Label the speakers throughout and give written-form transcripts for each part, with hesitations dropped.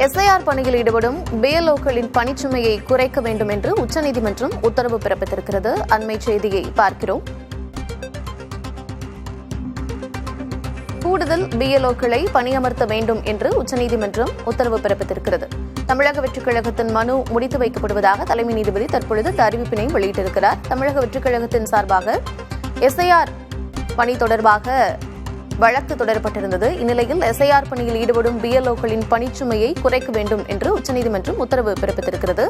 Speaker 1: SIR பணியில் ஈடுபடும் பிஎல்ஓக்களின் பணிச்சுமையை குறைக்க வேண்டும் என்று உச்சநீதிமன்றம் உத்தரவு பிறப்பித்திருக்கிறது. அண்மை செய்தியை பார்க்கிறோம். கூடுதல் பிஎல்ஓக்களை பணியமர்த்த வேண்டும் என்று உச்சநீதிமன்றம் உத்தரவு பிறப்பித்திருக்கிறது. தமிழக வெற்றிக் கழகத்தின் மனு முடித்து வைக்கப்படுவதாக தலைமை நீதிபதி தற்பொழுது அறிவிப்பினை வெளியிட்டிருக்கிறார். தமிழக வெற்றிக் கழகத்தின் சார்பாக எஸ்ஐஆர் பணி தொடர்பாக வழக்கு தொடரப்பட்டிருந்தது. இந்நிலையில் எஸ்ஐஆர் பணியில் ஈடுபடும் பிஎல்ஓக்களின் பணிச்சுமையை குறைக்க வேண்டும் என்று உச்சநீதிமன்றம் உத்தரவு பிறப்பித்திருக்கிறது.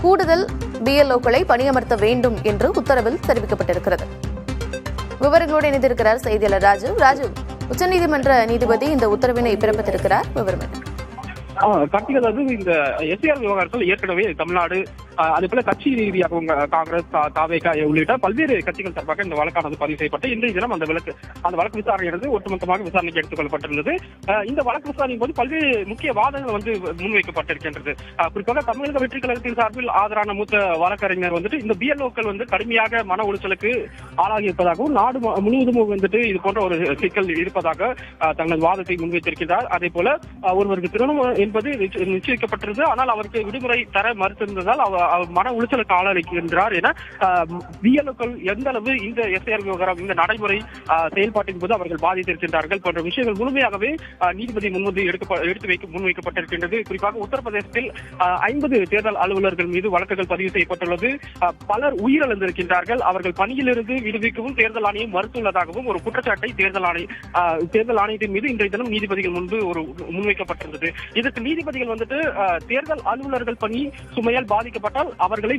Speaker 1: கூடுதல் பிஎல்ஓக்களை பணியமர்த்த வேண்டும் என்று உத்தரவில் தெரிவிக்கப்பட்டிருக்கிறது. விவரங்களோடு இணைந்திருக்கிறார் செய்தியாளர் ராஜு. உச்சநீதிமன்ற நீதிபதி இந்த உத்தரவினை பிறப்பித்திருக்கிறார். விவரம்
Speaker 2: கார்த்திக், அதாவது இந்த எஸ்ஐஆர் விவகாரத்தில் ஏற்கனவே தமிழ்நாடு அதே போல கட்சி ரீதியாகவும் காங்கிரஸ், தாவேகா உள்ளிட்ட பல்வேறு கட்சிகள் சார்பாக இந்த வழக்கானது பதிவு செய்யப்பட்டு இன்றைய தினம் அந்த வழக்கு விசாரணையானது ஒட்டுமொத்தமாக விசாரணைக்கு எடுத்துக் கொள்ளப்பட்டிருந்தது. இந்த வழக்கு விசாரணையின் போது பல்வேறு முக்கிய வாதங்கள் முன்வைக்கப்பட்டிருக்கின்றது. குறிப்பாக தமிழக வெற்றி கழகத்தின் சார்பில் ஆதரான மூத்த வழக்கறிஞர் இந்த பிஎல்ஓக்கள் கடுமையாக மன உளைச்சலுக்கு ஆளாகி இருப்பதாகவும் நாடு முழுவதும் இது போன்ற ஒரு சிக்கல் இருப்பதாக தங்களது வாதத்தை முன்வைத்திருக்கிறார். அதே போல ஒருவருக்கு திருமணம் என்பது நிச்சயிக்கப்பட்டிருந்தது, ஆனால் அவருக்கு விடுமுறை தர மறுத்திருந்ததால் மன உளைச்சலுக்கு ஆளாகின்றார் என பிஎல்ஓக்கள் எந்த அளவு இந்த எஸ்ஐஆர் விவகாரம் இந்த நடைமுறை செயல்பாட்டின் போது அவர்கள் பாதித்திருக்கின்றார்கள் போன்ற விஷயங்கள் முழுமையாகவே நீதிபதி முன்வைக்கப்பட்டிருக்கின்றது. குறிப்பாக உத்தரப்பிரதேசத்தில் 50 தேர்தல் அலுவலர்கள் மீது வழக்குகள் பதிவு செய்யப்பட்டுள்ளது. பலர் உயிரிழந்திருக்கின்றார்கள். அவர்கள் பணியிலிருந்து விடுவிக்கவும் தேர்தல் ஆணையம் மறுத்துள்ளதாகவும் ஒரு குற்றச்சாட்டை தேர்தல் ஆணையத்தின் மீது இன்றைய தினம் நீதிபதிகள் முன்பு முன்வைக்கப்பட்டிருந்தது. இதற்கு நீதிபதிகள் தேர்தல் அலுவலர்கள் பணி சுமையால் பாதிக்கப்பட்டால் அவர்களை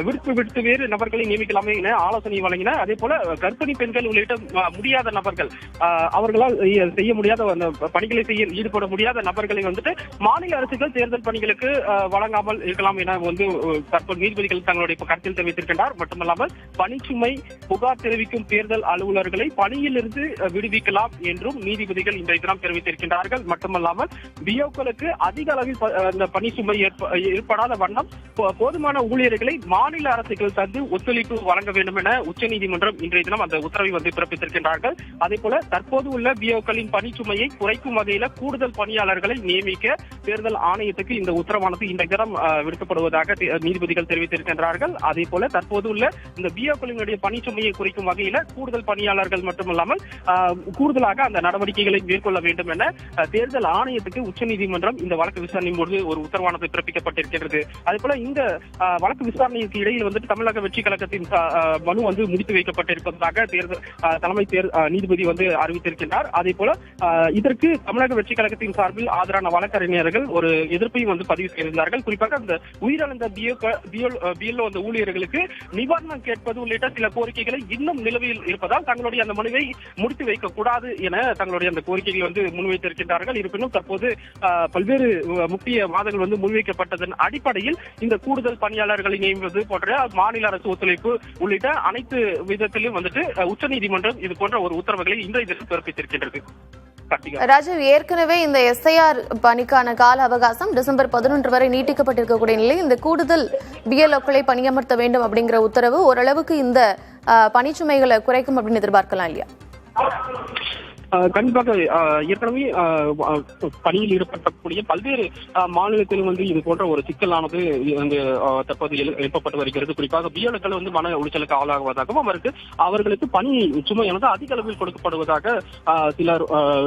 Speaker 2: விடுத்து வேறு நபர்களை நியமிக்கலாமே என ஆலோசனை வழங்கின. அதே போல கர்ப்பிணி பெண்கள் உள்ளிட்ட முடியாத நபர்கள், அவர்களால் செய்ய முடியாத பணிகளை செய்ய ஈடுபட முடியாத நபர்களை மாநில அரசுகள் தேர்தல் பணிகளுக்கு வழங்காமல் இருக்கலாம் என தற்போது நீதிபதிகள் தங்களுடைய கருத்தில் தெரிவித்திருக்கின்றார். மட்டுமல்லாமல் பணிச்சுமை புகார் தெரிவிக்கும் தேர்தல் அலுவலர்களை பணியிலிருந்து விடுவிக்கலாம் என்றும் நீதிபதிகள் இன்றைய தினம் தெரிவித்திருக்கின்றார்கள். மட்டுமல்லாமல் பிஓக்களுக்கு அதிக அளவில் பணி சுமை ஏற்படாத வண்ணம் போதுமான ஊழியர்களை மாநில அரசுகள் தந்து ஒத்துழைப்பு வழங்க வேண்டும் என உச்சநீதிமன்றம் இன்றைய தினம் அந்த உத்தரவை பிறப்பித்திருக்கின்றார்கள். அதே போல தற்போது உள்ள பிஓக்களின் பணிச்சுமையை குறைக்கும் வகையில கூடுதல் பணியாளர்களை நியமிக்க தேர்தல் ஆணையத்துக்கு இந்த உத்தரவானது இன்றைய தினம் விடுக்கப்படுவதாக நீதிபதிகள் தெரிவித்திருக்கின்றார்கள். அதே போல தற்போது உள்ள இந்த பிஓக்களினுடைய பணிச்சுமையை குறைக்கும் வகையில கூடுதல் பணியாளர்கள் மட்டுமல்லாமல் கூடுதலாக அந்த நடவடிக்கைகளை மேற்கொள்ள வேண்டும் என தேர்தல் ஆணையத்துக்கு உச்சநீதிமன்றம் இந்த வழக்கு விசாரணையின் போது ஒரு உத்தரவானது பிறப்பிக்கப்பட்டிருக்கிறது. அதே போல இந்த வழக்கு விசாரணைக்கு இடையில் தமிழக வெற்றி கழகத்தின் மனு முடித்து வைக்கப்பட்டிருப்பதாக தலைமை நீதிபதி அறிவித்திருக்கின்றார். அதே போல இதற்கு தமிழக வெற்றி கழகத்தின் சார்பில் ஆதரான வழக்கறிஞர்கள் ஒரு எதிர்ப்பையும் பதிவு செய்திருந்தார்கள். குறிப்பாக அந்த உயிரிழந்த பிஎல்ஓ ஊழியர்களுக்கு நிவாரணம் கேட்பது உள்ளிட்ட சில கோரிக்கைகளை இன்னும் நிலுவையில் இருப்பதால் தங்களுடைய அந்த மனுவை முடித்து வைக்க கூடாது என தங்களுடைய அந்த கோரிக்கைகளை முன்வைத்திருக்கின்றார்கள். இருப்பினும் தற்போது பல்வேறு முக்கிய வாதங்கள் முன்வைக்கப்பட்டதன் அடிப்படையில் இந்த கூடுதல் பணியாளர்களை நியமிப்பது போன்ற மாநில அரசு ஒத்துழைப்பு உள்ளிட்ட அனைத்து விதத்திலும் உச்சநீதிமன்றம் இது போன்ற ஒரு உத்தரவுகளை இன்றைய தினம் பிறப்பித்திருக்கின்றது.
Speaker 1: ராஜு, ஏற்கனவே இந்த எஸ்ஐஆர் பணிக்கான கால அவகாசம் டிசம்பர் 11 வரை நீட்டிக்கப்பட்டிருக்கக்கூடிய நிலையில் இந்த கூடுதல் பிஎல்ஓக்களை பணியமர்த்த வேண்டும் அப்படிங்கிற உத்தரவு ஓரளவுக்கு இந்த பணிச்சுமைகளை குறைக்கும் அப்படின்னு எதிர்பார்க்கலாம் இல்லையா?
Speaker 2: கண்டிப்பாக ஏற்கனவே பணியில் ஈடுபடக்கூடிய பல்வேறு மாநிலத்திலும் இது போன்ற ஒரு சிக்கலானது தற்போது எழுப்பப்பட்டு வருகிறது. குறிப்பாக பிஎல்ஓக்கள் மன உளைச்சலுக்கு ஆளாகுவதாகவும் அவர்களுக்கு பணி சுமையானது அதிக அளவில் கொடுக்கப்படுவதாக சிலர்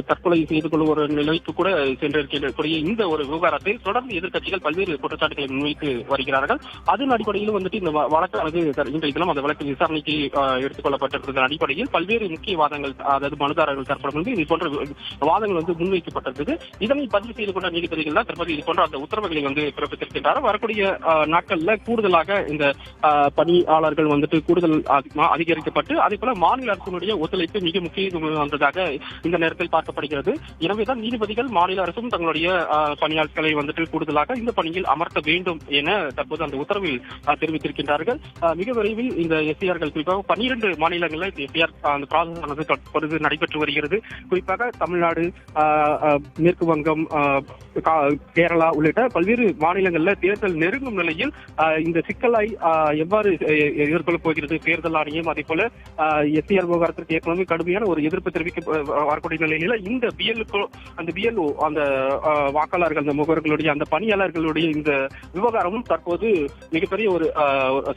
Speaker 2: தற்கொலை செய்து கொள்ளும் ஒரு நிலைக்கு கூட சென்றிருக்கக்கூடிய இந்த ஒரு விவகாரத்தில் தொடர்ந்து எதிர்க்கட்சிகள் பல்வேறு குற்றச்சாட்டுகளை முன்வைத்து வருகிறார்கள். அதன் அடிப்படையில் இந்த வழக்கானது இன்றைய தினம் அந்த வழக்கு விசாரணைக்கு எடுத்துக் கொள்ளப்பட்டிருந்ததன் அடிப்படையில் பல்வேறு முக்கிய வாதங்கள், அதாவது மனுதாரர்கள் தரப்படும் இது போன்ற வாதங்கள் முன்வைக்கப்பட்டிருந்தது. இதனை பதிவு செய்து கொண்ட நீதிபதிகள் தான் தற்போது இது போன்ற அந்த உத்தரவுகளை பிறப்பித்திருக்கின்றனர். வரக்கூடிய நாட்களில் கூடுதலாக இந்த பணியாளர்கள் கூடுதல் அதிகரிக்கப்பட்டு அதே போல மாநில அரசினுடைய ஒத்துழைப்பு மிக முக்கியத்துவம் வந்ததாக இந்த நேரத்தில் பார்க்கப்படுகிறது. எனவேதான் நீதிபதிகள் மாநில அரசும் தங்களுடைய பணியாளர்களை கூடுதலாக இந்த பணியில் அமர்த்த வேண்டும் என தற்போது அந்த உத்தரவில் தெரிவித்திருக்கின்றார்கள். மிக விரைவில் இந்த எஸ்ஐஆர்கள் குறிப்பாக 12 மாநிலங்களில் எஸ்ஐஆர் ப்ராசஸ் தற்பொழுது நடைபெற்று வருகிறது. குறிப்பாக தமிழ்நாடு, மேற்கு வங்கம், கேரளா உள்ளிட்ட பல்வேறு மாநிலங்களில் தேர்தல் நெருங்கும் நிலையில் இந்த சிக்கலை எவ்வாறு எதிர்கொள்ளப் போகிறது தேர்தல் ஆணையம், அதே போல எஸ்ஐஆர் விவகாரத்திற்கு ஏற்கனவே கடுமையான ஒரு எதிர்ப்பு தெரிவிக்க வரக்கூடிய நிலையில இந்த பிஎல்ஓ அந்த வாக்காளர்கள், அந்த முகவர்களுடைய, அந்த பணியாளர்களுடைய இந்த விவகாரமும் தற்போது மிகப்பெரிய ஒரு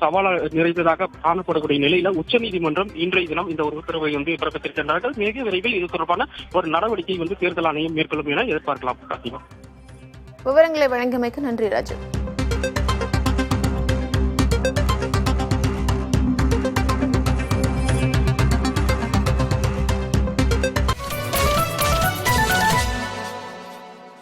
Speaker 2: சவாலாக நிறைந்ததாக காணப்படக்கூடிய நிலையில உச்சநீதிமன்றம் இன்றைய தினம் இந்த ஒரு உத்தரவை பிறப்பித்திருக்கின்றார்கள். மிக விரைவில் இது தொடர்பான ஒரு நடவடிக்கை தேர்தல் ஆணையம் மேற்கொள்ளும் என எதிர்பார்க்கலாம்.
Speaker 1: விவரங்களை வழங்கியமைக்கு நன்றி ராஜு.